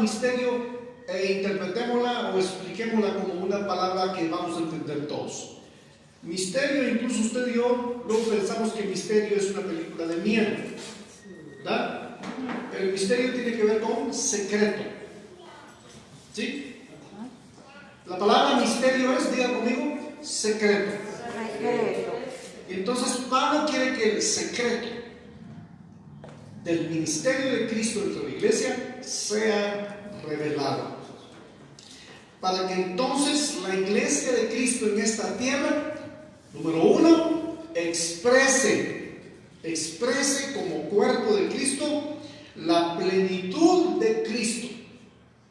misterio interpretémosla o expliquémosla como una palabra que vamos a entender todos. Misterio, incluso usted y yo, luego pensamos que misterio es una película de miedo, ¿verdad? El misterio tiene que ver con secreto, ¿sí? La palabra misterio es, diga conmigo, secreto. Y entonces Pablo quiere que el secreto del ministerio de Cristo dentro de la iglesia sea revelado, para que entonces la iglesia de Cristo en esta tierra, número uno, exprese como cuerpo de Cristo la plenitud de Cristo.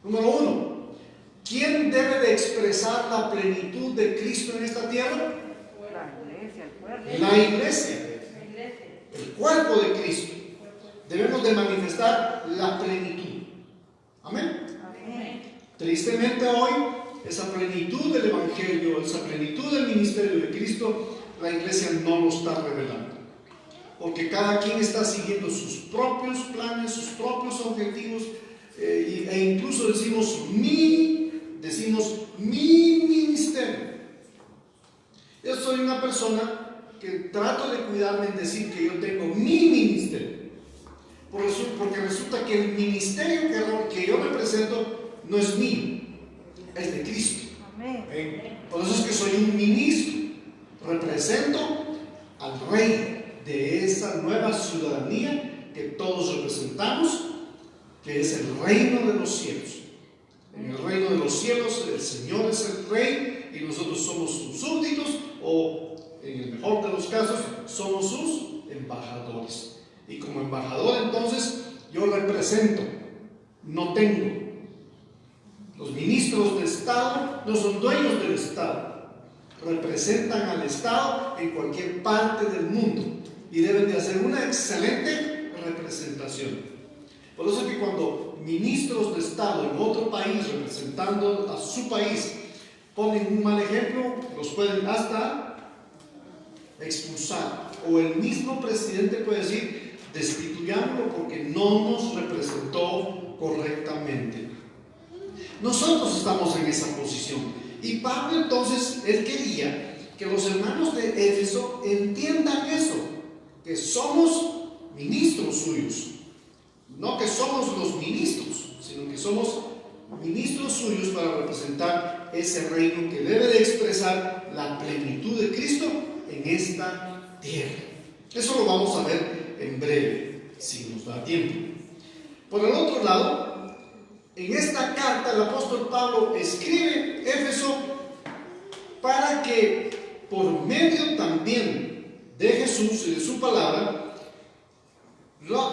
Número uno, ¿quién debe de expresar la plenitud de Cristo en esta tierra? La iglesia, el cuerpo de Cristo. Debemos de manifestar la plenitud. Amén. Tristemente hoy, esa plenitud del Evangelio, esa plenitud del ministerio de Cristo, la iglesia no lo está revelando. Porque cada quien está siguiendo sus propios planes, sus propios objetivos, e incluso decimos mi ministerio. Yo soy una persona que trato de cuidarme en decir que yo tengo mi ministerio. Porque resulta que el ministerio que yo represento no es mío, es de Cristo. Amén. Por eso es que soy un ministro. Represento al Rey de esa nueva ciudadanía que todos representamos, que es el reino de los cielos. En el reino de los cielos el Señor es el Rey y nosotros somos sus súbditos, o en el mejor de los casos somos sus embajadores. Y como embajador entonces yo represento, no tengo. Los ministros de Estado no son dueños del Estado, representan al Estado en cualquier parte del mundo y deben de hacer una excelente representación. Por eso es que cuando ministros de Estado en otro país representando a su país ponen un mal ejemplo, los pueden hasta expulsar, o el mismo presidente puede decir destituyámoslo porque no nos representó correctamente. Nosotros estamos en esa posición. Y Pablo entonces, él quería que los hermanos de Éfeso entiendan eso, que somos ministros suyos. No que somos los ministros, sino que somos ministros suyos para representar ese reino que debe de expresar la plenitud de Cristo en esta tierra. Eso lo vamos a ver en breve, si nos da tiempo. Por el otro lado, en esta carta el apóstol Pablo escribe Éfeso para que por medio también de Jesús y de su palabra,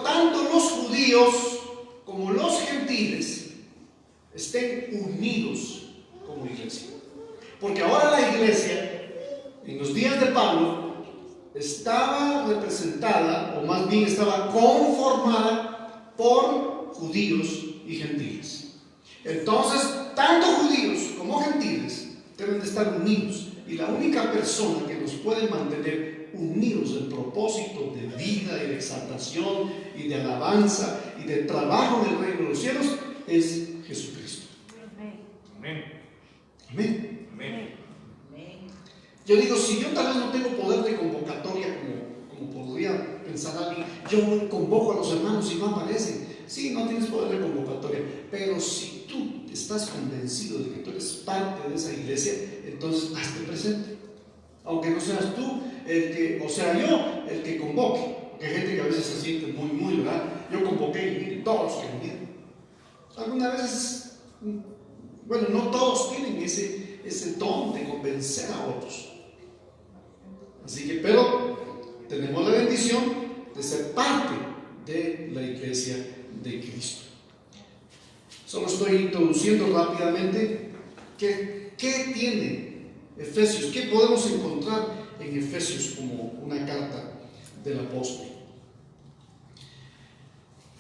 tanto los judíos como los gentiles estén unidos como iglesia. Porque ahora la iglesia, en los días de Pablo, estaba representada, o más bien estaba conformada por judíos y gentiles. Entonces, tanto judíos como gentiles deben de estar unidos. Y la única persona que nos puede mantener unidos en propósito de vida y de exaltación y de alabanza y de trabajo en el reino de los cielos es Jesucristo. Amén. Amén. Amén. Yo digo, si yo tal vez no tengo poder de convocatoria como podría pensar alguien, yo convoco a los hermanos y no aparecen. Sí, no tienes poder de convocatoria, pero si tú estás convencido de que tú eres parte de esa iglesia, entonces hazte presente. Aunque no seas tú el que, o sea yo, el que convoque. Porque hay gente que a veces se siente muy, ¿verdad? Yo convoqué y miren, todos los que vinieron. Algunas veces, bueno, no todos tienen ese don de convencer a otros. Así que, pero tenemos la bendición de ser parte de la iglesia de Cristo. Solo estoy introduciendo rápidamente qué tiene Efesios, qué podemos encontrar en Efesios como una carta del apóstol.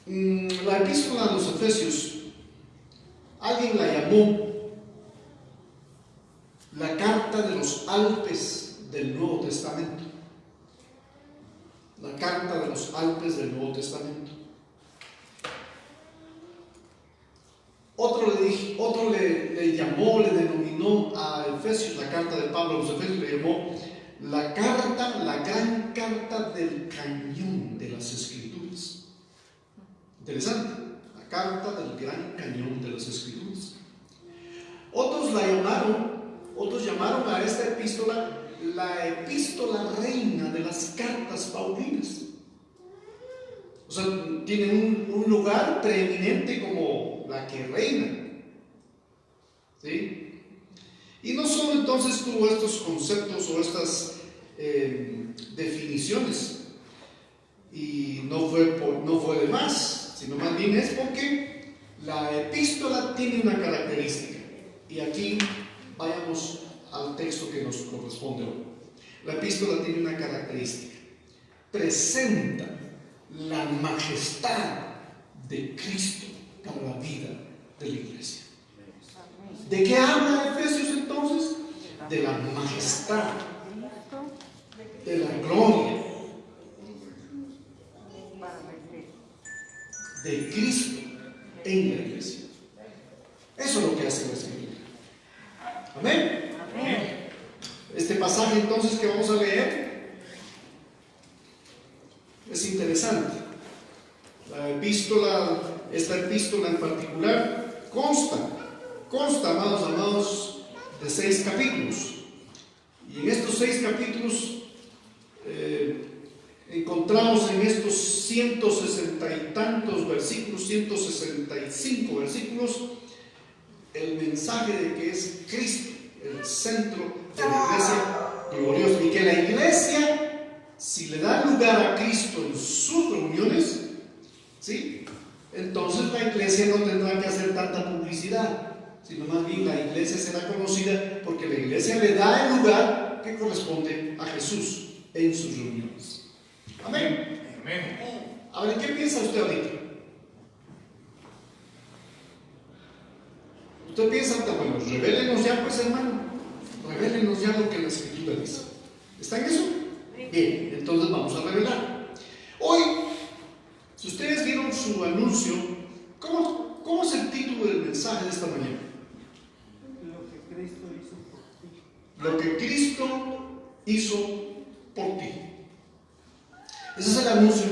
La epístola a los Efesios, alguien la llamó la carta de los Alpes del Nuevo Testamento. La carta de los Alpes del Nuevo Testamento. Otro le llamó, le denominó a Efesios, la carta de Pablo a los Efesios, le llamó la gran carta del cañón de las Escrituras. Interesante, la carta del gran cañón de las Escrituras. Otros llamaron a esta epístola la epístola reina de las cartas paulinas. O sea, tiene un lugar preeminente como la que reina. ¿Sí? Y no solo entonces tuvo estos conceptos o estas definiciones, y no fue de más, sino más bien es porque la epístola tiene una característica. Y aquí vayamos al texto que nos corresponde hoy. La epístola tiene una característica: presenta la majestad de Cristo para la vida de la iglesia. ¿De qué habla Efesios entonces? De la majestad, de la gloria de Cristo en la iglesia. Eso es lo que hace la Escritura. Amén. Amén. Este pasaje entonces que vamos a leer es interesante. Esta epístola en particular consta, amados, de 6 capítulos. Y en estos 6 capítulos encontramos en estos 160 y tantos versículos, 165 versículos, el mensaje de que es Cristo el centro de la iglesia gloriosa, y que la iglesia, si le da lugar a Cristo en sus reuniones, ¿sí?, entonces la iglesia no tendrá que hacer tanta publicidad, sino más bien la iglesia será conocida porque la iglesia le da el lugar que corresponde a Jesús en sus reuniones. Amén. Amén. A ver, ¿qué piensa usted ahorita? Usted piensa, bueno, revélenos ya, pues, hermano, revélenos ya lo que la Escritura dice. ¿Está en eso? Bien, entonces vamos a revelar. Hoy, si ustedes vieron su anuncio, ¿cómo es el título del mensaje de esta mañana? Lo que Cristo hizo por ti. Lo que Cristo hizo por ti. Ese es el anuncio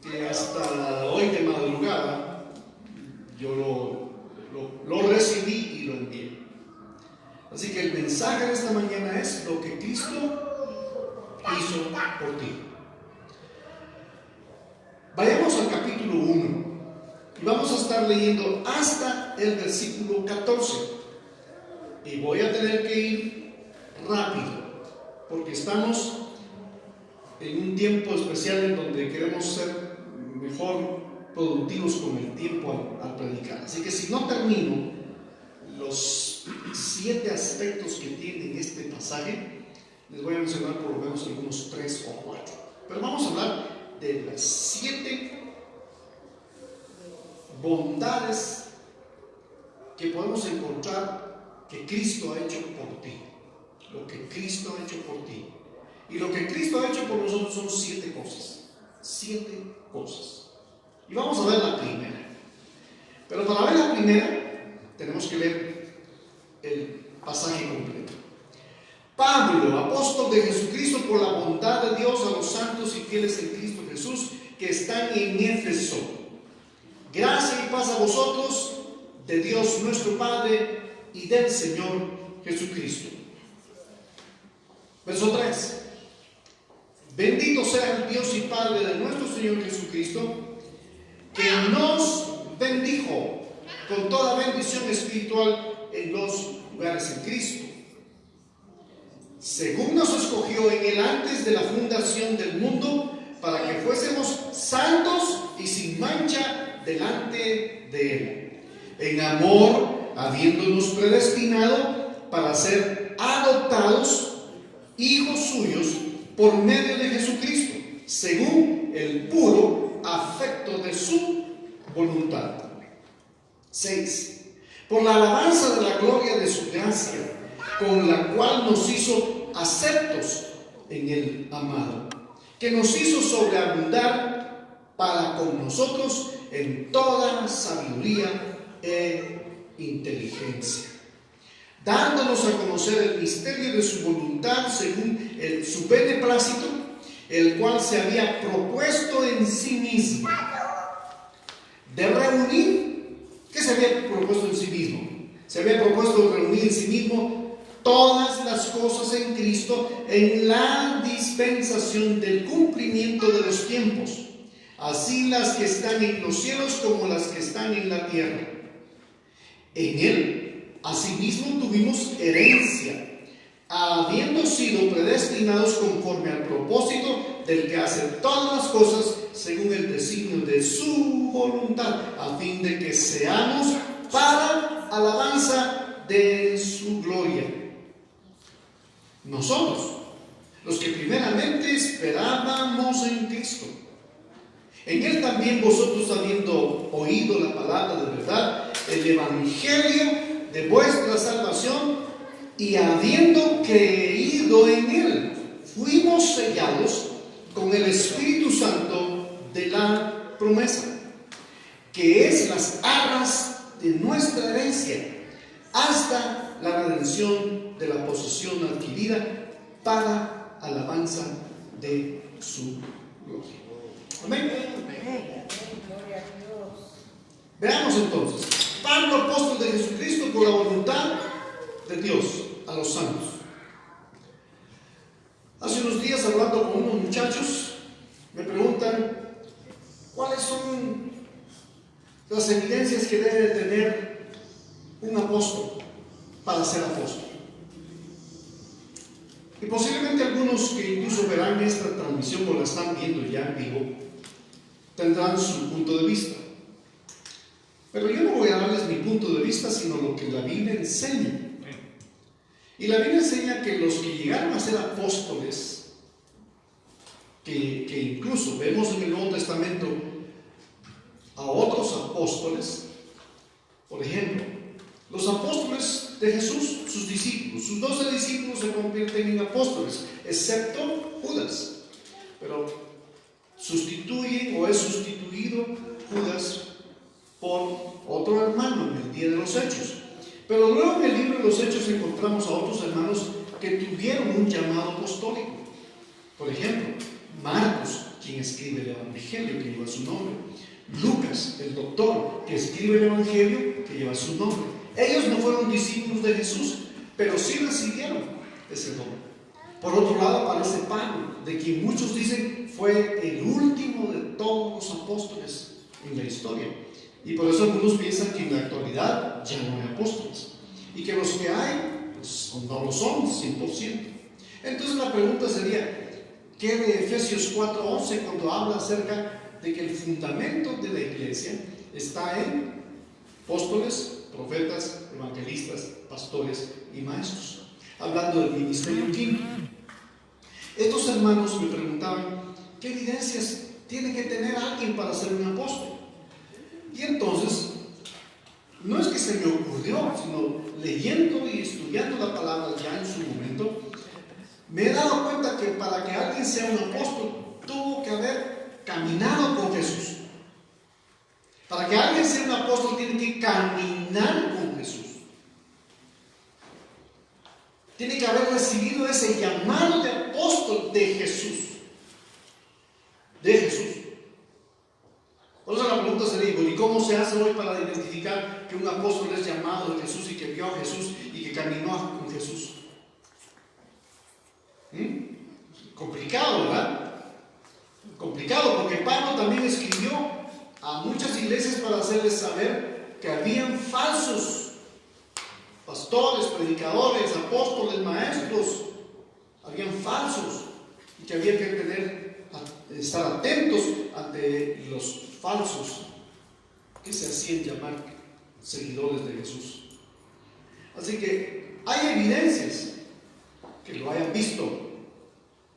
que hasta hoy de madrugada yo lo recibí y lo envié. Así que el mensaje de esta mañana es lo que Cristo hizo por ti. Vayamos al capítulo 1 y vamos a estar leyendo hasta el versículo 14. Y voy a tener que ir rápido porque estamos en un tiempo especial en donde queremos ser mejor productivos con el tiempo al predicar. Así que si no termino los 7 aspectos que tiene este pasaje, les voy a mencionar por lo menos algunos 3 o 4. Pero vamos a hablar de las 7 bondades que podemos encontrar que Cristo ha hecho por ti. Lo que Cristo ha hecho por ti. Y lo que Cristo ha hecho por nosotros son 7 cosas. 7 cosas. Y vamos a ver la primera. Pero para ver la primera, tenemos que leer el pasaje completo. Pablo, apóstol de Jesucristo, por la bondad de Dios, a los santos y fieles en Cristo Jesús que están en Éfeso. Gracia y paz a vosotros, de Dios nuestro Padre y del Señor Jesucristo. Verso 3. Bendito sea el Dios y Padre de nuestro Señor Jesucristo, que nos bendijo con toda bendición espiritual en los lugares en Cristo, según nos escogió en él antes de la fundación del mundo, para que fuésemos santos y sin mancha delante de él, en amor, habiéndonos predestinado para ser adoptados hijos suyos por medio de Jesucristo, según el puro afecto de su voluntad. 6. Por la alabanza de la gloria de su gracia, con la cual nos hizo aceptos en el amado, que nos hizo sobreabundar para con nosotros en toda sabiduría e inteligencia, dándonos a conocer el misterio de su voluntad según su beneplácito, el cual se había propuesto en sí mismo de reunir. ¿Qué se había propuesto en sí mismo? Se había propuesto reunir en sí mismo todas las cosas en Cristo en la dispensación del cumplimiento de los tiempos, así las que están en los cielos como las que están en la tierra. En Él, asimismo, tuvimos herencia, habiendo sido predestinados conforme al propósito del que hace todas las cosas según el designio de su voluntad, a fin de que seamos para alabanza de su gloria. Nosotros, los que primeramente esperábamos en Cristo, en Él también vosotros, habiendo oído la palabra de verdad, el evangelio de vuestra salvación, y habiendo creído en Él, fuimos sellados con el Espíritu Santo de la promesa, que es las arras de nuestra herencia, hasta la redención de la posesión adquirida para alabanza de su gloria. Amén. Veamos entonces. Pablo, apóstol de Jesucristo, por la voluntad de Dios, a los santos. Hace unos días, hablando con unos muchachos, me preguntan cuáles son las evidencias que debe tener un apóstol para ser apóstol. Y posiblemente algunos que incluso verán esta transmisión o la están viendo ya en vivo tendrán su punto de vista. Pero yo no voy a darles mi punto de vista, sino lo que la Biblia enseña. Y la Biblia enseña que los que llegaron a ser apóstoles, que incluso vemos en el Nuevo Testamento a otros apóstoles, por ejemplo, los apóstoles de Jesús, sus discípulos, sus 12 discípulos se convierten en apóstoles, excepto Judas. Pero sustituyen o es sustituido Judas por otro hermano en el día de los Hechos. Pero luego en el libro de los Hechos encontramos a otros hermanos que tuvieron un llamado apostólico. Por ejemplo, Marcos, quien escribe el Evangelio, que lleva su nombre. Lucas, el doctor, que escribe el Evangelio, que lleva su nombre. Ellos no fueron discípulos de Jesús, pero sí recibieron ese nombre. Por otro lado aparece Pablo, de quien muchos dicen fue el último de todos los apóstoles en la historia. Y por eso algunos piensan que en la actualidad ya no hay apóstoles. Y que los que hay, pues no lo son 100%. Entonces la pregunta sería, ¿qué de Efesios 4:11 cuando habla acerca de que el fundamento de la iglesia está en apóstoles, profetas, evangelistas, pastores y maestros? Hablando del ministerio quinto. Estos hermanos me preguntaban, ¿qué evidencias tiene que tener alguien para ser un apóstol? Y entonces, no es que se me ocurrió, sino leyendo y estudiando la palabra ya en su momento, me he dado cuenta que para que alguien sea un apóstol, tuvo que haber caminado con Jesús. Para que alguien sea un apóstol, tiene que caminar con Jesús. Tiene que haber recibido ese llamado de apóstol de Jesús. De Jesús. Por eso la pregunta sería, ¿y cómo se hace hoy para identificar que un apóstol es llamado de Jesús y que vio a Jesús y que caminó con Jesús? Complicado, ¿verdad? Complicado, porque Pablo también escribió a muchas iglesias para hacerles saber que habían falsos pastores, predicadores, apóstoles, maestros. Habían falsos y que había que estar atentos ante los falsos que se hacían llamar seguidores de Jesús. Así que hay evidencias que lo hayan visto,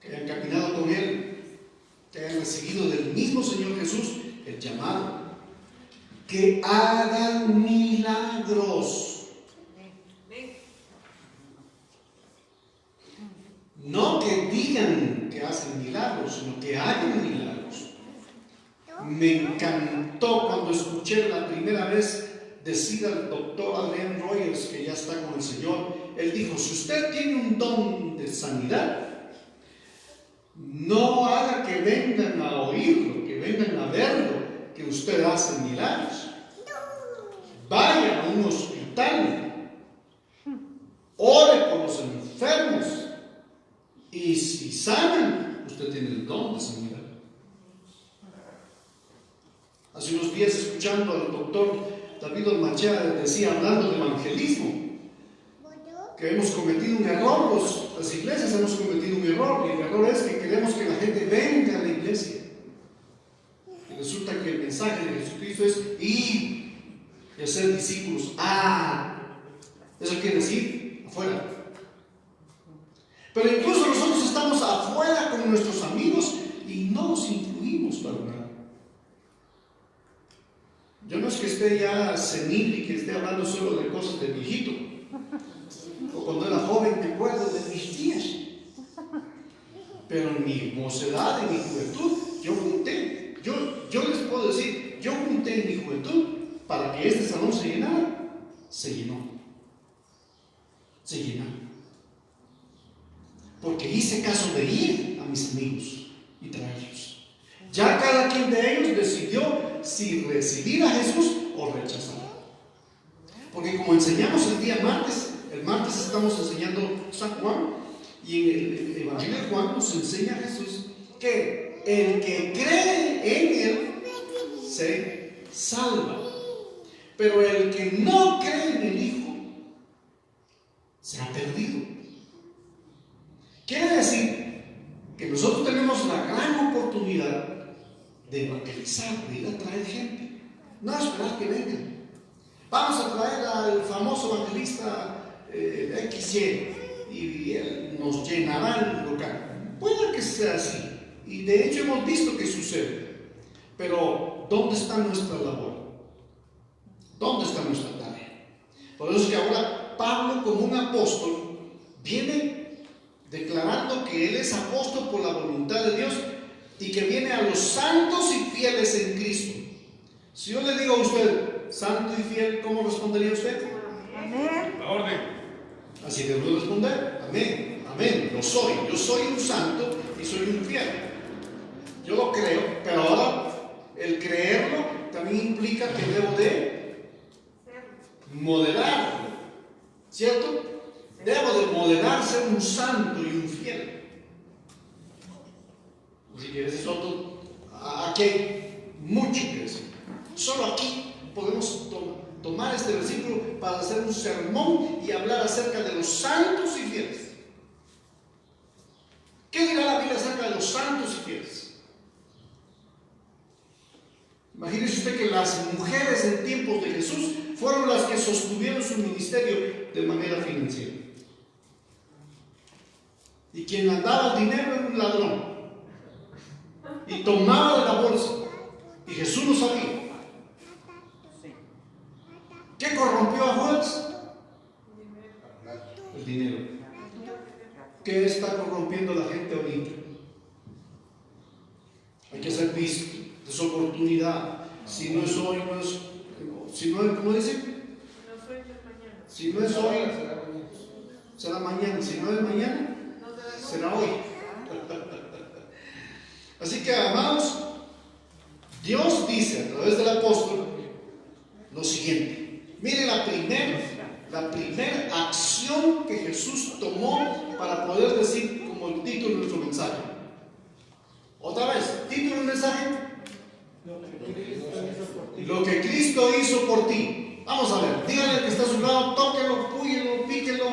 que hayan caminado con Él, que hayan recibido del mismo Señor Jesús el llamado, que hagan milagros. No que digan que hacen milagros, sino que hagan milagros. Me encantó cuando escuché la primera vez decir al doctor Adrian Rogers, que ya está con el Señor. Él dijo: si usted tiene un don de sanidad, no haga que vengan a oírlo, que vengan a verlo, que usted hace milagros. Vaya a un hospital, ore por los enfermos, y si sanan, usted tiene el don de sanidad. Hace unos días, escuchando al doctor David Ormachea, decía, hablando de evangelismo, que hemos cometido un error, las iglesias hemos cometido un error, y el error es que queremos que la gente venga a la iglesia. Y resulta que el mensaje de Jesucristo es ir y hacer discípulos. Eso quiere decir afuera. Pero incluso nosotros estamos afuera con nuestros amigos y no nos incluimos para nada. Yo no es que esté ya senil y que esté hablando solo de cosas de viejito. O cuando era joven me acuerdo de mis días. Pero en mi mocedad, en mi juventud, yo junté. Yo les puedo decir, yo junté en mi juventud para que este salón se llenara. Se llenó. Se llenó. Porque hice caso de ir a mis amigos y traerlos. Ya cada quien de ellos decidió si recibir a Jesús o rechazar. Porque como enseñamos el día martes, el martes estamos enseñando San Juan, y en el Evangelio de Juan nos enseña Jesús que el que cree en Él se salva, pero el que no cree en el Hijo se ha perdido. Quiere decir que nosotros tenemos la gran oportunidad de evangelizar, de ir a traer gente, no esperar que vengan. Vamos a traer al famoso evangelista XY y él nos llenará el local. Puede que sea así, y de hecho hemos visto que sucede. Pero ¿dónde está nuestra labor? ¿Dónde está nuestra tarea? Por eso es que ahora Pablo, como un apóstol, viene declarando que él es apóstol por la voluntad de Dios y que viene a los santos y fieles en Cristo. Si yo le digo a usted, santo y fiel, ¿cómo respondería usted? Amén. La orden. Así debo responder. Amén. Amén. Lo soy. Yo soy un santo y soy un fiel. Yo lo creo, pero ahora el creerlo también implica que debo de moderarlo. ¿Cierto? Debo de moderar ser un santo y un fiel. Así que ese es otro. Aquí hay mucho que decir. Solo aquí podemos tomar este versículo para hacer un sermón y hablar acerca de los santos y fieles. ¿Qué dirá la Biblia acerca de los santos y fieles? Imagínese usted que las mujeres en tiempos de Jesús fueron las que sostuvieron su ministerio de manera financiera. Y quien mandaba el dinero era un ladrón. Y tomaba de la bolsa. Y Jesús lo sabía. ¿Qué corrompió a Judas? El dinero. ¿Qué está corrompiendo a la gente ahorita? Hay que ser visto, es oportunidad. Si no es hoy, no es. Si no es, ¿cómo dice? Si no es hoy, será mañana. Si no es mañana, será hoy. Así que, amados, Dios dice a través del apóstol lo siguiente. Mire la primera acción que Jesús tomó para poder decir como el título de nuestro mensaje. Otra vez, título del mensaje: lo que Cristo hizo por ti. Vamos a ver, díganle al que está a su lado, tóquelo, púyelo, píquelo,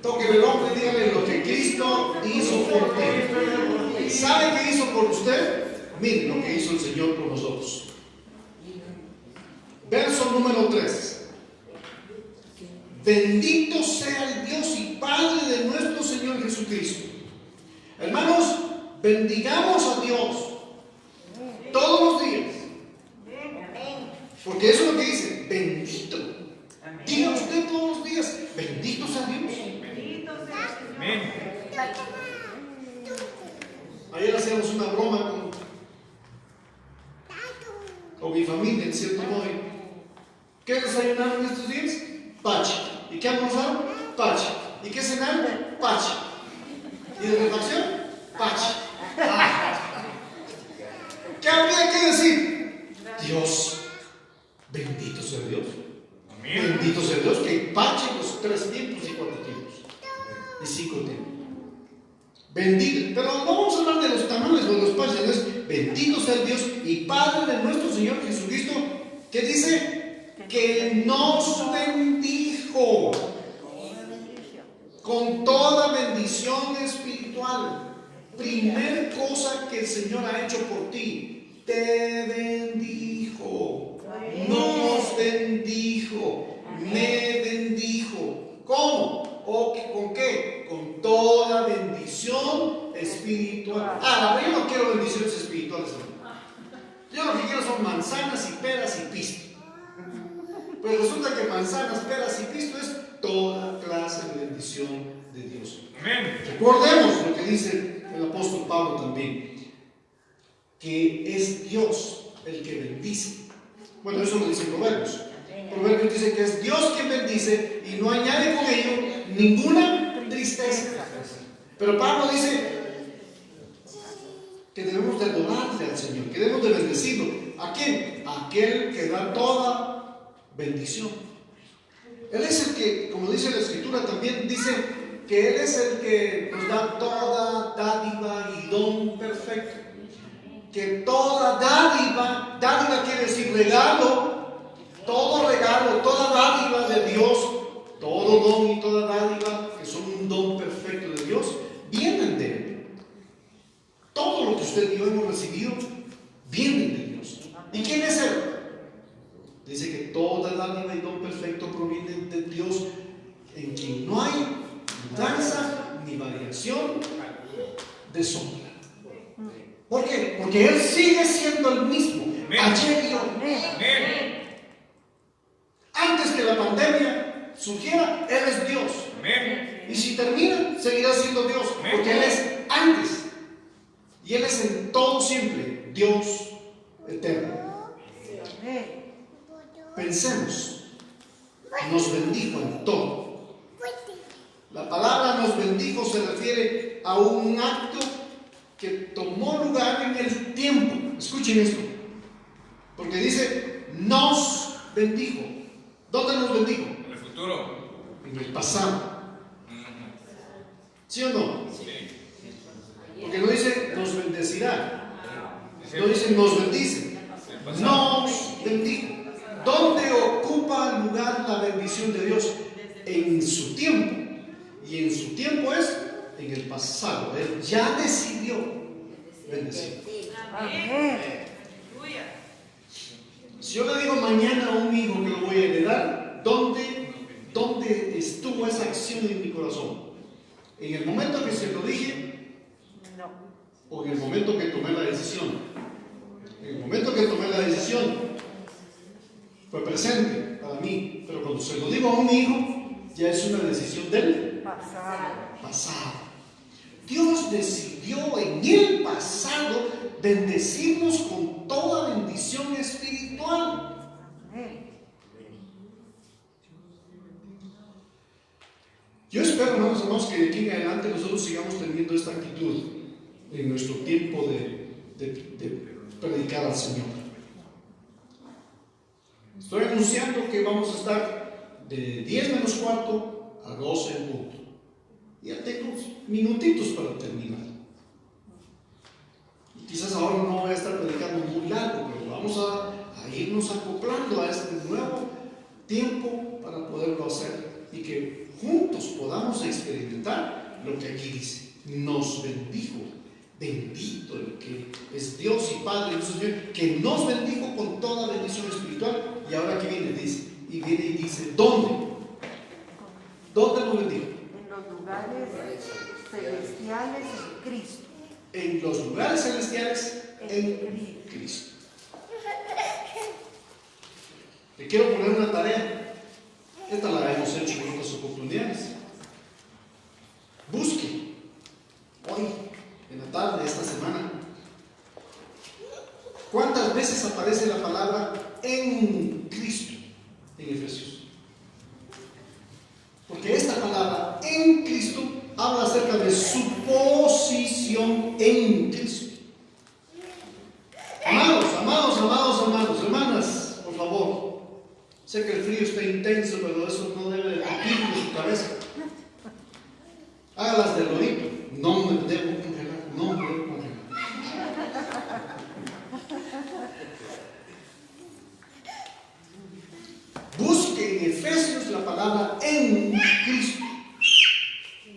tóquelo el hombre y díganle lo que Cristo hizo por ti. ¿Sabe qué hizo por usted? Miren lo que hizo el Señor por nosotros. Verso número 3. Bendito sea el Dios y Padre de nuestro Señor Jesucristo. Hermanos, bendigamos a Dios todos los días. Porque eso es lo que dice, bendito. Diga usted todos los días, bendito sea Dios. Amén. Ayer hacíamos una broma con mi familia, en cierto modo. ¿Qué desayunaron? almorzar en estos días? Pache. ¿Y qué almorzaron? Pache. ¿Y qué cenaron? Pache. ¿Y de refacción? Pache. ¿Qué habría que decir? Dios, bendito sea Dios. Bendito sea Dios que pache los 3 tiempos y 4 tiempos y 5 tiempos. Bendito, pero no vamos a hablar de los tamales o de los paches, es bendito sea el Dios y Padre de nuestro Señor Jesucristo, que dice que nos bendijo con toda bendición espiritual. Primer cosa que el Señor ha hecho por ti, te bendijo, nos bendijo, me bendijo. ¿Cómo? ¿Con qué? Con toda bendición espiritual. Yo no quiero bendiciones espirituales. Yo lo que quiero son manzanas y peras y pisto. Pues resulta que manzanas, peras y pisto es toda clase de bendición de Dios. Amén. Recordemos lo que dice el apóstol Pablo también, que es Dios el que bendice. Bueno, eso lo dice Proverbios. Proverbios dice que es Dios quien bendice y no añade con ello ninguna tristeza. Pero Pablo dice que debemos de adorarle al Señor, que debemos de bendecirlo. ¿A quién? A aquel que da toda bendición. Él es el que, como dice la Escritura también, dice que Él es el que nos da toda dádiva y don perfecto. Que toda dádiva quiere decir regalo, todo regalo, toda dádiva de Dios, todo don y toda dádiva, que son un don perfecto de Dios, vienen de Él. Todo lo que usted y yo hemos recibido, vienen de Dios. ¿Y quién es Él? Dice que toda dádiva y don perfecto provienen de Dios, en quien no hay mudanza ni variación de sombra. ¿Por qué? Porque Él sigue siendo el mismo, ayer y hoy. Antes que la pandemia surgiera, Él es Dios. Y si termina, seguirá siendo Dios, porque Él es antes. Y Él es en todo siempre Dios eterno. Pensemos, nos bendijo en todo. La palabra nos bendijo se refiere a un acto que tomó lugar en el tiempo. Escuchen esto, porque dice nos bendijo. ¿Dónde nos bendijo? En el futuro. En el pasado. ¿Sí o no? Sí. Porque no dice nos bendecirá, no dice nos bendice, nos bendijo. ¿Dónde ocupa lugar la bendición de Dios? En su tiempo. Y en su tiempo es en el pasado. Él ya decidió bendecir. Si yo le digo mañana a un hijo que lo voy a heredar, ¿dónde estuvo esa acción en mi corazón? ¿En el momento que se lo dije? No. ¿O en el momento que tomé la decisión? En el momento que tomé la decisión fue presente para mí, pero cuando se lo digo a un hijo, ya es una decisión del pasado. Dios decidió en el pasado bendecirnos con toda bendición espiritual. Yo espero, hermanos, que de aquí en adelante nosotros sigamos teniendo esta actitud en nuestro tiempo de predicar al Señor. Estoy anunciando que vamos a estar de 10 menos cuarto a 12 en punto. Ya tengo minutitos para terminar. Y quizás ahora no voy a estar predicando muy largo, pero vamos a irnos acoplando a este nuevo tiempo para poderlo hacer y que juntos podamos experimentar lo que aquí dice. Nos bendijo. Bendito el que es Dios y Padre de nuestro Señor, que nos bendijo con toda bendición espiritual. Y ahora aquí viene y dice, ¿dónde? ¿Dónde nos bendijo? En los lugares celestiales en Cristo. En los lugares celestiales en Cristo. Te quiero poner una tarea. Esta la hemos hecho en otras oportunidades. Busque hoy, en la tarde, esta semana, ¿cuántas veces aparece la palabra en Cristo en Efesios? que el frío está intenso, pero eso no debe de partir de su cabeza. Hágalas de lodito. No me debo congelar, no me debo congelar. Busque en Efesios la palabra en Cristo.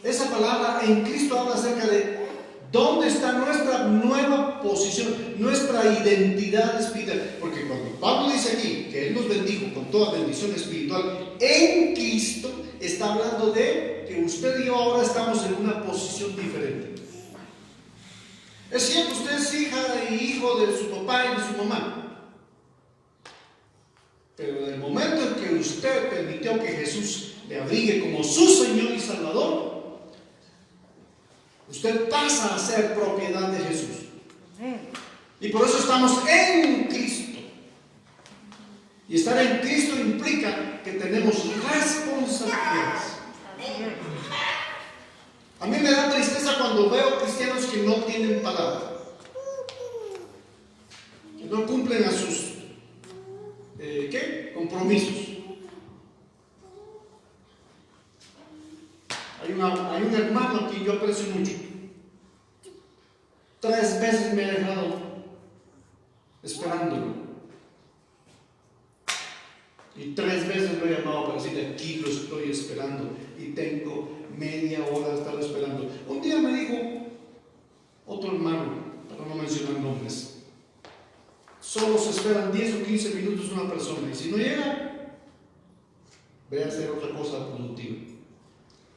Esa palabra en Cristo habla acerca de dónde está nuestra nueva posición, nuestra identidad espiritual. Porque cuando Pablo dice aquí que Él nos bendijo con toda bendición espiritual en Cristo, está hablando de que usted y yo ahora estamos en una posición diferente. Es cierto, usted es hija y hijo de su papá y de su mamá. Pero en el momento en que usted permitió que Jesús le abrigue como su Señor y Salvador, usted pasa a ser propiedad de Jesús. Y por eso estamos en Cristo. Y estar en Cristo implica que tenemos responsabilidades. A mí me da tristeza cuando veo cristianos que no tienen palabra, que no cumplen a sus compromisos. Hay un hermano a quien yo aprecio mucho. 3 veces me ha dejado esperándolo. Y 3 veces lo he llamado para decirle: aquí lo estoy esperando. Y tengo media hora de estar esperando. Un día me dijo otro hermano, para no mencionar nombres: solo se esperan 10 o 15 minutos una persona. Y si no llega, ve a hacer otra cosa productiva.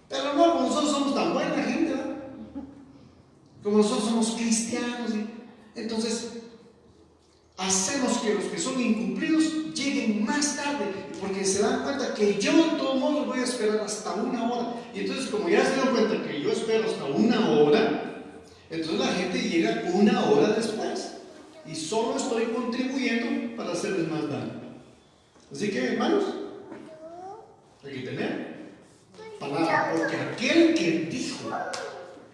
Pero no, como nosotros somos tan buena gente, ¿verdad? Como nosotros somos cristianos, entonces hacemos que los que son incumplidos lleguen más tarde, porque se dan cuenta que yo de todos modos voy a esperar hasta 1 hora. Y entonces, como ya se dan cuenta que yo espero hasta 1 hora, entonces la gente llega 1 hora después y solo estoy contribuyendo para hacerles más daño. Así que, hermanos, hay que tener palabra, porque aquel que dijo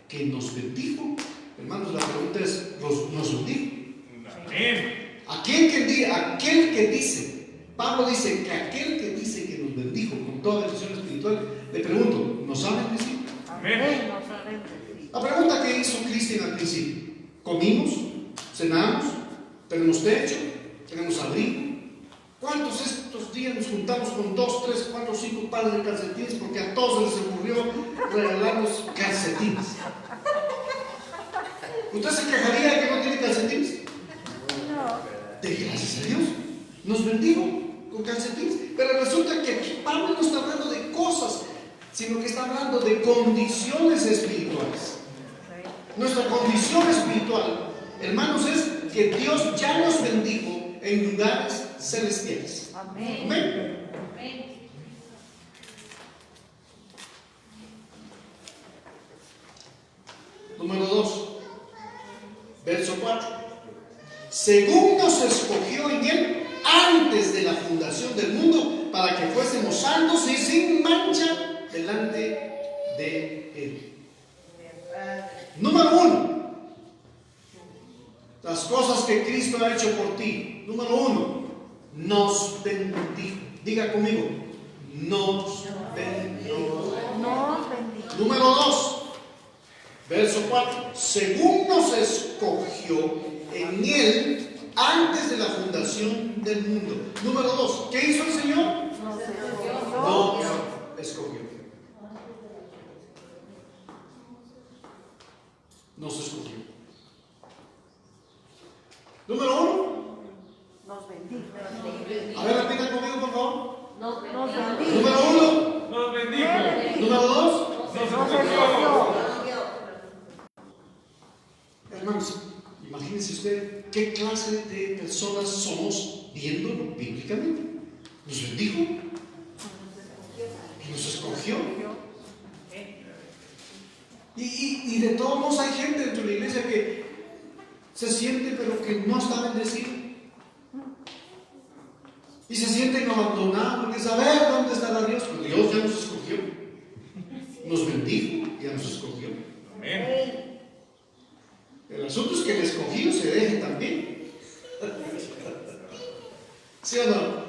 que nos bendijo, hermanos, la pregunta es: ¿nos bendijo? Amén. Aquel que dice, Pablo dice que aquel que dice que nos bendijo con toda bendición espiritual, le pregunto: ¿nos ha bendecido? Amén. La pregunta que hizo Cristian al principio: ¿comimos? ¿Cenamos? ¿Tenemos techo? ¿Tenemos abrigo? ¿Cuántos estos días nos juntamos con 2, 3, 4, 5 pares de calcetines porque a todos se les ocurrió regalarnos calcetines? ¿Usted se quejaría de que no tiene calcetines? De gracias a Dios, nos bendijo con calcetines. Pero resulta que aquí Pablo no está hablando de cosas, sino que está hablando de condiciones espirituales. Nuestra condición espiritual, hermanos, es que Dios ya nos bendijo en lugares celestiales. Amén. Amén. Número 2, verso 4. Según nos escogió en Él antes de la fundación del mundo, para que fuésemos santos y sin mancha delante de Él. Número 1, las cosas que Cristo ha hecho por ti. Número 1, nos bendijo. Diga conmigo: nos bendijo. Número 2, verso 4. Según nos escogió en Él antes de la fundación del mundo. Número 2, ¿qué hizo el Señor? Nos escogió. Nos escogió. Número 1, Nos bendijo. a ver, repita conmigo, por favor. Nos bendijo. Número 1, Nos bendijo. número 2. Nos Nos escogió. Hermanos, imagínense usted qué clase de personas somos viéndolo bíblicamente. Nos bendijo, nos escogió. Y de todos modos hay gente dentro de la iglesia que se siente pero que no está bendecido. Y se sienten abandonados porque saber dónde estará Dios. Pues Dios ya nos escogió, nos bendijo, ya nos escogió. Amén. El asunto es que el escogido se deje también. ¿Sí o no?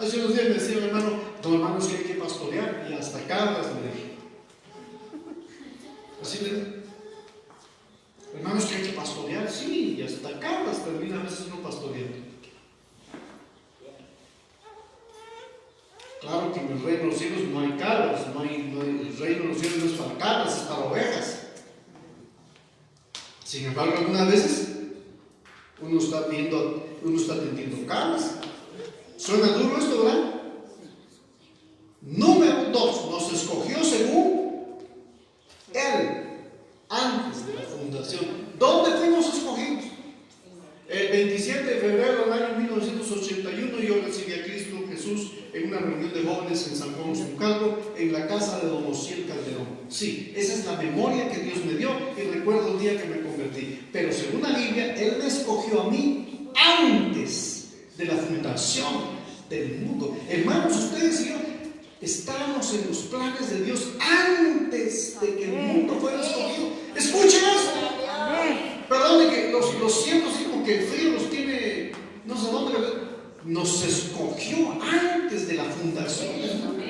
Hace unos días me decía mi hermano, no hermano, es que hay que pastorear, y hasta cabras me dije. Así le dije, hermano, es que hay que pastorear, sí, y hasta cabras termina a veces uno pastoreando. Claro que en el reino de los cielos no hay cabras, el reino de los cielos no es para cabras, es para ovejas. Sin embargo, algunas veces uno está atendiendo cabras. Suena duro esto, ¿verdad? Número 2, nos escogió según Él, antes de la fundación. ¿Dónde fuimos escogidos? El 27 de febrero del año 1981 yo recibí a Cristo Jesús en una reunión de jóvenes en San Juan Usuncalco, en la casa de don Osiel Calderón. Sí, esa es la memoria que Dios me dio y recuerdo el día que me convertí. Pero según la Biblia, Él me escogió a mí antes de la fundación del mundo. Hermanos, ustedes y yo estábamos en los planes de Dios antes de que el mundo fuera escogido. Escuchen eso. Perdón de que los siento así como que el frío los tiene, no sé dónde. Nos escogió antes de la fundación del mundo.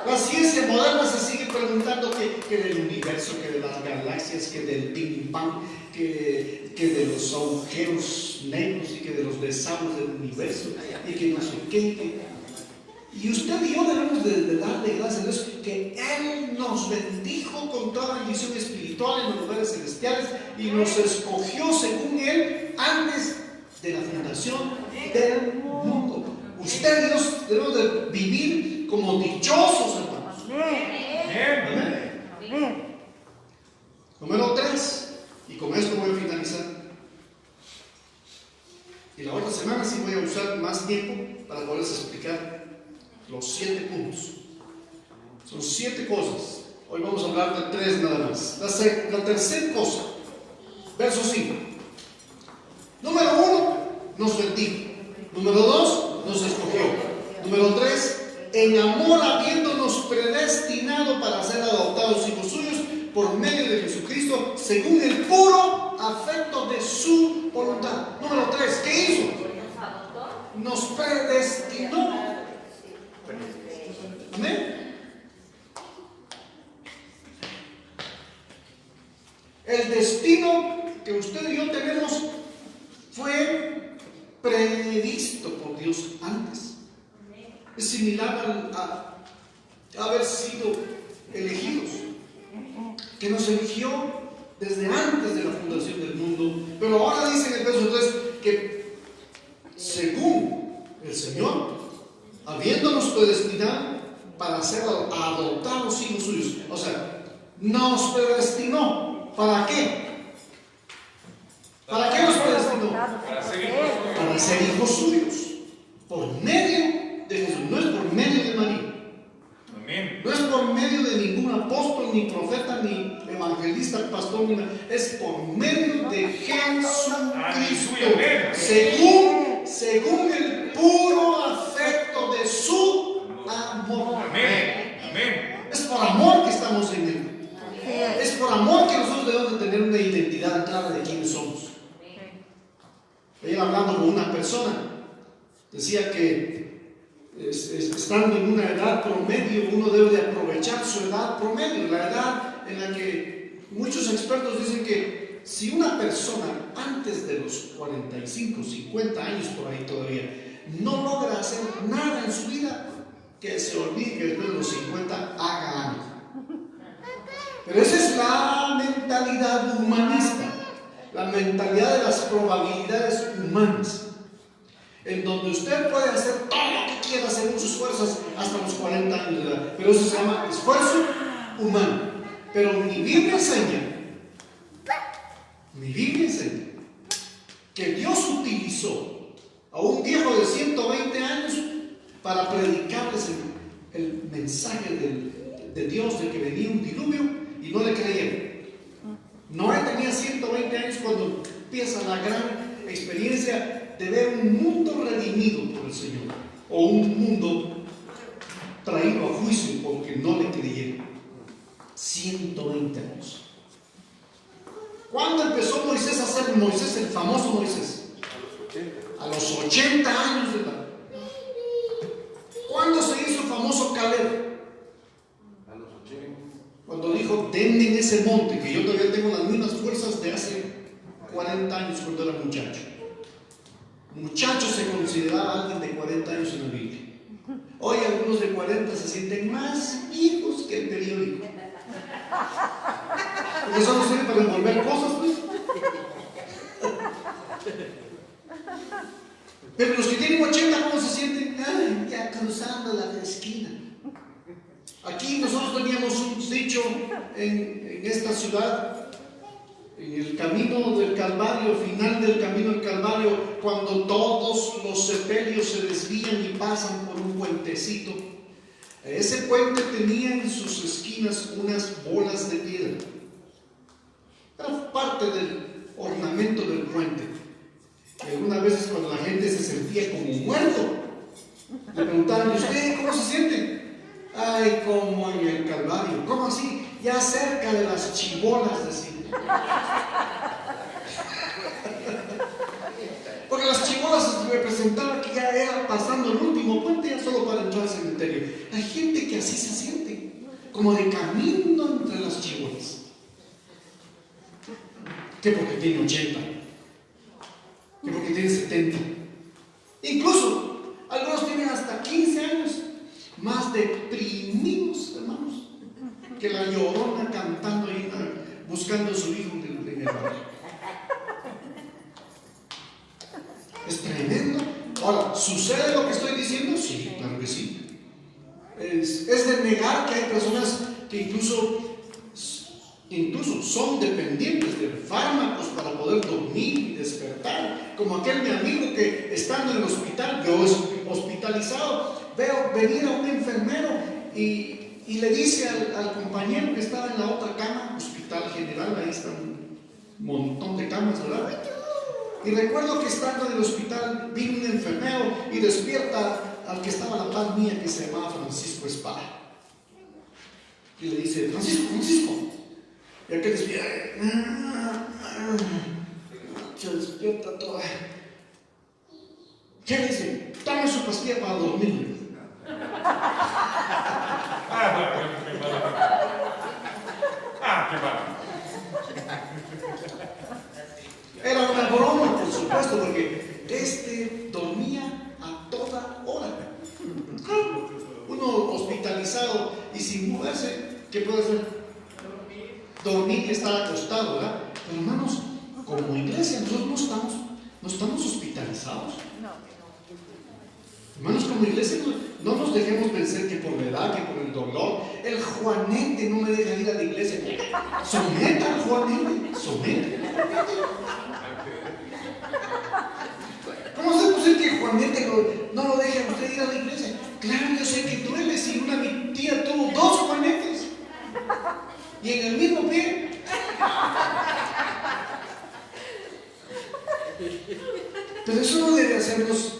La ciencia moderna se sigue preguntando que del universo, que de las galaxias, que del Big Bang, que de los agujeros negros y que de los desagües del universo y que no sé qué. Y usted y yo debemos de darle gracias a Dios que Él nos bendijo con toda bendición espiritual en los lugares celestiales y nos escogió según Él antes de la fundación del mundo. Usted y Dios debemos de vivir como dichosos, hermanos. Amén. Amén. Número 3, y con esto voy a finalizar. Y la otra semana sí voy a usar más tiempo para poderles explicar los 7 puntos. Son 7 cosas. Hoy vamos a hablar de 3 nada más. La tercera cosa, verso 5. Número 1, nos bendijo. Número 2, nos escogió. Número 3, en amor habiéndonos predestinado para ser adoptados hijos suyos por medio de Jesucristo, según el puro afecto de su voluntad. Número 3, ¿qué hizo? Nos predestinó. Amén. El destino que usted y yo tenemos fue previsto por Dios antes. Es similar a haber sido elegidos, que nos eligió desde antes de la fundación del mundo. Pero ahora dice en el verso 3 que según el Señor, habiéndonos predestinado para ser adoptados hijos suyos. O sea, nos predestinó. ¿Para qué? ¿Para qué nos predestinó? Para ser hijos suyos. Por medio de Jesús. No es por medio de María. Amén. No es por medio de ningún apóstol, ni profeta, ni evangelista, pastor, ni nada. Es por medio de Jesucristo. Según el puro afecto de su amor. Amén. Amén. Es por amor que estamos en Él. Es por amor que nosotros debemos de tener una identidad clara de quiénes somos. Ayer hablando con una persona, decía que estando en una edad promedio, uno debe de aprovechar su edad promedio, la edad en la que muchos expertos dicen que si una persona antes de los 45, 50 años por ahí todavía no logra hacer nada en su vida, que se olvide que después de los 50 haga algo. Pero esa es la mentalidad humanista, la mentalidad de las probabilidades humanas, en donde usted puede hacer todo lo que quiera según sus fuerzas hasta los 40 años de edad. Pero eso se llama esfuerzo humano. Pero mi Biblia enseña que Dios utilizó a un viejo de 120 años para predicarles el mensaje de Dios de que venía un diluvio y no le creyeron. Noé tenía 120 años cuando empieza la gran experiencia de ver un mundo redimido por el Señor, o un mundo traído a juicio porque no le creyeron. 120 años. ¿Cuándo empezó Moisés a ser Moisés, el famoso Moisés? A los 80 años de edad. Caleb? Cuando dijo, denme en ese monte, que yo todavía tengo las mismas fuerzas de hace 40 años cuando era muchacho. Muchacho se consideraba alguien de 40 años en la Biblia. Hoy algunos de 40 se sienten más viejos que el periódico. Porque eso no sirve para envolver cosas, pues. Pero los que tienen 80, ¿cómo se sienten? Ay, ya cruzando la esquina. Aquí nosotros teníamos un dicho en esta ciudad, en el camino del Calvario, final del camino del Calvario, cuando todos los sepelios se desvían y pasan por un puentecito. Ese puente tenía en sus esquinas unas bolas de piedra. Era parte del ornamento del puente. Y algunas veces cuando la gente se sentía como muerto, le preguntaban, ¿y usted cómo se siente? Ay, como en el Calvario. ¿Cómo así? Ya cerca de las chibolas, decía. Porque las chibolas representaban que ya era pasando el último puente, ya solo para entrar al cementerio. Hay gente que así se siente, como de camino entre las chibolas. ¿Qué? Porque tiene 80. ¿Qué? Porque tiene 70. Incluso algunos tienen hasta 15 años. Más deprimidos, hermanos, que la Llorona cantando ahí, buscando a su hijo en el barrio. Es tremendo. Ahora, ¿sucede lo que estoy diciendo? Sí, claro que sí. Es de negar que hay personas que incluso son dependientes de fármacos para poder dormir y despertar, como aquel mi amigo que estando en el hospital, yo hospitalizado, veo venir a un enfermero y le dice al compañero que estaba en la otra cama, hospital general, ahí está un montón de camas, ¿verdad? Y recuerdo que estando en el hospital vino un enfermero y despierta al que estaba a la par mía, que se llamaba Francisco Espada, y le dice, Francisco, y aquel despierta, se despierta toda. ¿Qué le dice? Dame su pastilla para dormir. Qué malo. Era una broma, por supuesto, porque dormía a toda hora. Uno hospitalizado y sin moverse, ¿qué puede hacer? Dormir y estar acostado, ¿verdad? Pero hermanos, como iglesia, nosotros no estamos hospitalizados. Hermanos, como iglesia, no nos dejemos vencer que por la edad, que por el dolor. El Juanete no me deja ir a la iglesia. Someta al Juanete, someta. ¿Cómo se puede que Juanete no lo deje a usted ir a la iglesia? Claro, yo sé que duele si mi tía tuvo 2 Juanetes y en el mismo pie. Pero eso no debe hacernos,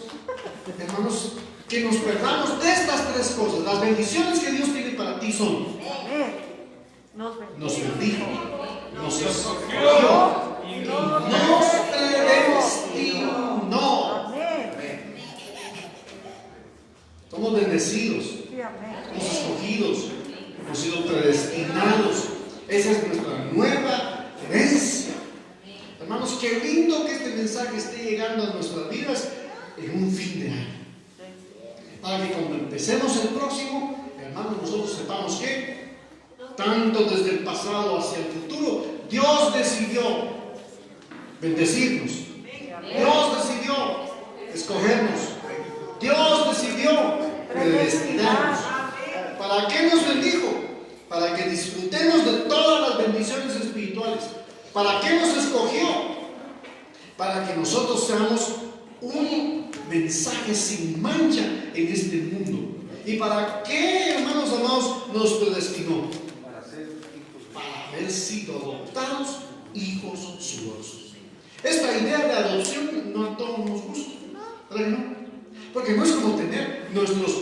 hermanos, que nos perdamos de estas 3 cosas. Las bendiciones que Dios tiene para ti son: nos bendijo, nos escogió, nos predestinó. Somos bendecidos, somos escogidos, hemos sido predestinados. Esa es nuestra nueva herencia. Hermanos, qué lindo que este mensaje esté llegando a nuestras vidas en un fin de año, para que cuando empecemos el próximo, hermanos, nosotros sepamos que tanto desde el pasado hacia el futuro, Dios decidió bendecirnos, Dios decidió escogernos, Dios decidió predestinarnos. ¿Para qué nos bendijo? Para que disfrutemos de todas las bendiciones espirituales. ¿Para qué nos escogió? Para que nosotros seamos un mensaje sin mancha en este mundo. ¿Y para qué, hermanos amados, nos predestinó? Para haber sido adoptados hijos suyos. Esta idea de adopción no a todos nos gusta, ¿verdad que no? Porque no es como tener nuestros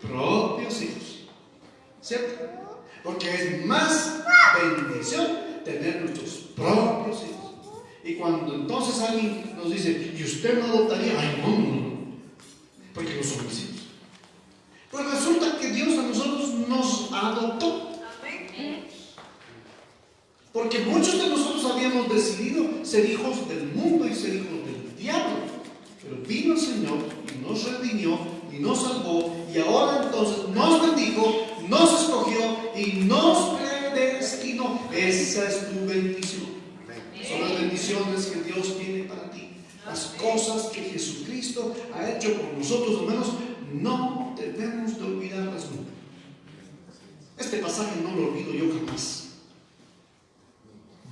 propios hijos, ¿cierto? Porque es más bendición tener nuestros propios hijos. Y cuando entonces alguien nos dice, ¿y usted no adoptaría? Ay, no, porque no son mis hijos. Pues resulta que Dios a nosotros Porque muchos de nosotros habíamos decidido ser hijos del mundo y ser hijos del diablo. Pero vino el Señor y nos redimió y nos salvó, y ahora entonces nos bendijo, nos escogió y nos predestinó. Esa es tu bendición. Son las bendiciones que Dios tiene para ti. Las cosas que Jesucristo ha hecho por nosotros, hermanos, no debemos de olvidarlas nunca. Este pasaje no lo olvido yo jamás.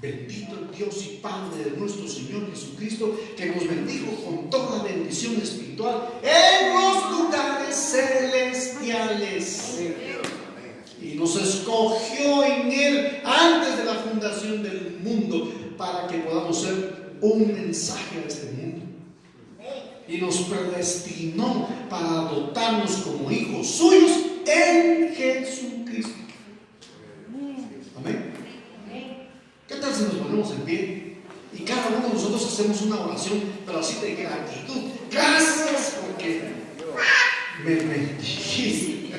Bendito el Dios y Padre de nuestro Señor Jesucristo, que nos bendijo con toda bendición espiritual en los lugares celestiales. Y nos escogió en Él antes de la fundación del mundo para que podamos ser un mensaje a este mundo. Y nos predestinó para adoptarnos como hijos suyos en Jesucristo. Amén. ¿Qué tal si nos ponemos en pie? Y cada uno de nosotros hacemos una oración, pero así de gratitud. Gracias porque me bendices.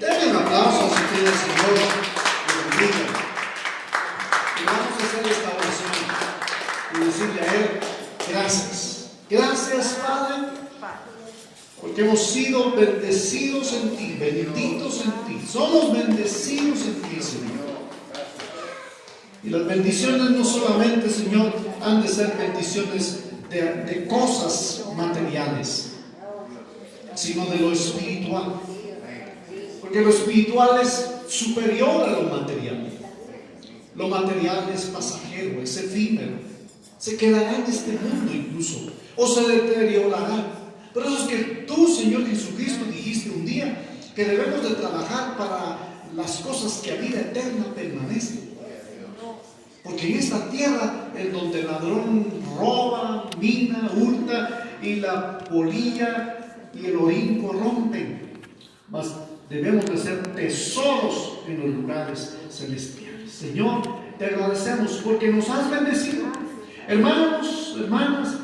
Denle un aplauso si quiere, Señor. Que bendiga. Y vamos a hacer esta oración y decirle a Él: gracias. Gracias, Padre, porque hemos sido bendecidos en ti, benditos en ti. Somos bendecidos en ti, Señor. Y las bendiciones no solamente, Señor, han de ser bendiciones de cosas materiales, sino de lo espiritual. Porque lo espiritual es superior a lo material. Lo material es pasajero, es efímero. Se quedará en este mundo incluso, o se deteriorará. Pero eso es que tú, Señor Jesucristo, dijiste un día que debemos de trabajar para las cosas que a vida eterna permanecen. Porque en esta tierra, en donde el ladrón roba, mina, hurta, y la polilla y el orín corrompen, mas debemos de ser tesoros en los lugares celestiales. Señor, te agradecemos porque nos has bendecido. Hermanos, hermanas,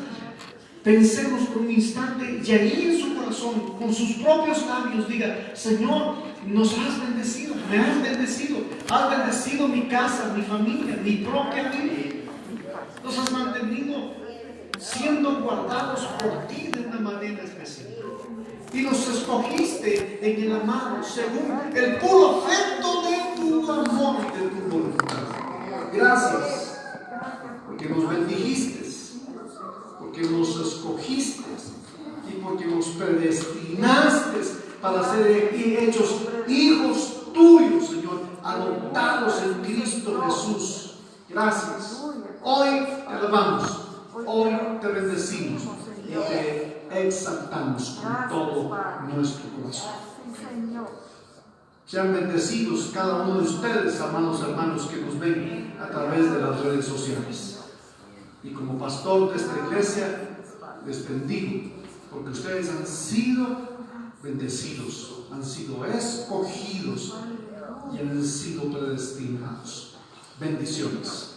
pensemos por un instante y ahí en su corazón, con sus propios labios, diga: Señor, nos has bendecido, me has bendecido mi casa, mi familia, mi propia vida. Nos has mantenido siendo guardados por ti de una manera especial. Y nos escogiste en el amado según el puro afecto de tu amor y de tu voluntad. Gracias, porque nos bendijiste, porque nos escogiste y porque nos predestinaste para ser hechos hijos tuyos, Señor, adoptados en Cristo Jesús. Gracias. Hoy te alabamos, hoy te bendecimos y te exaltamos con todo nuestro corazón. Sean bendecidos cada uno de ustedes, amados hermanos que nos ven a través de las redes sociales. Y como pastor de esta iglesia, les bendigo, porque ustedes han sido bendecidos, han sido escogidos y han sido predestinados. Bendiciones.